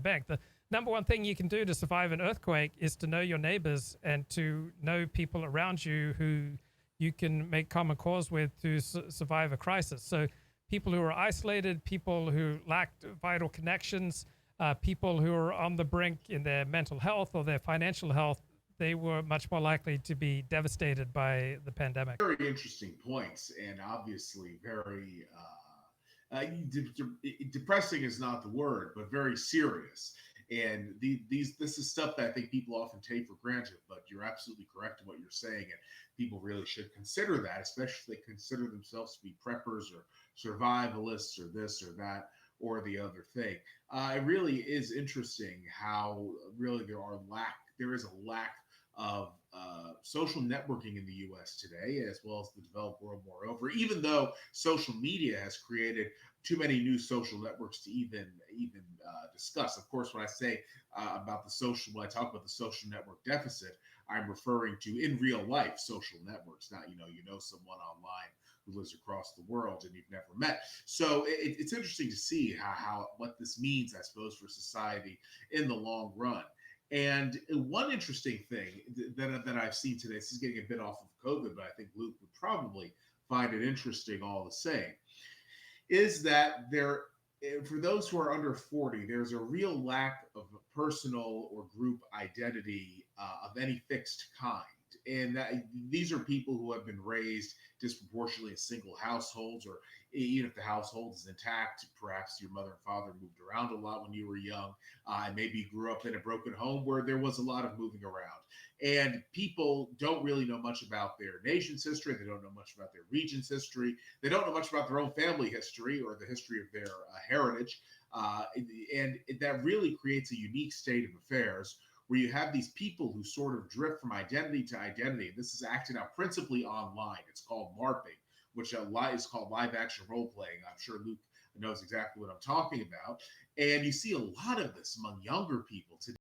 bank. The number one thing you can do to survive an earthquake is to know your neighbors and to know people around you who you can make common cause with to survive a crisis. So people who are isolated, people who lacked vital connections, people who are on the brink in their mental health or their financial health, they were much more likely to be devastated by the pandemic. Very interesting points, and obviously very depressing is not the word, but very serious. And these this is stuff that I think people often take for granted. But you're absolutely correct in what you're saying, and people really should consider that, especially if they consider themselves to be preppers or survivalists or this or that or the other thing. It really is interesting how really there is a lack of social networking in the U.S. today, as well as the developed world. Moreover, even though social media has created too many new social networks to even discuss. Of course, when I say when I talk about the social network deficit, I'm referring to in real life social networks, not someone online who lives across the world and you've never met. So it's interesting to see how what this means, I suppose, for society in the long run. And one interesting thing that I've seen today, this is getting a bit off of COVID, but I think Luke would probably find it interesting all the same, is that for those who are under 40, there's a real lack of a personal or group identity of any fixed kind. And these are people who have been raised disproportionately in single households, or even if the household is intact, perhaps your mother and father moved around a lot when you were young, and maybe you grew up in a broken home where there was a lot of moving around. And people don't really know much about their nation's history. They don't know much about their region's history. They don't know much about their own family history or the history of their heritage. And that really creates a unique state of affairs where you have these people who sort of drift from identity to identity. This is acted out principally online. It's called LARPing, which is called live action role playing. I'm sure Luke knows exactly what I'm talking about. And you see a lot of this among younger people today.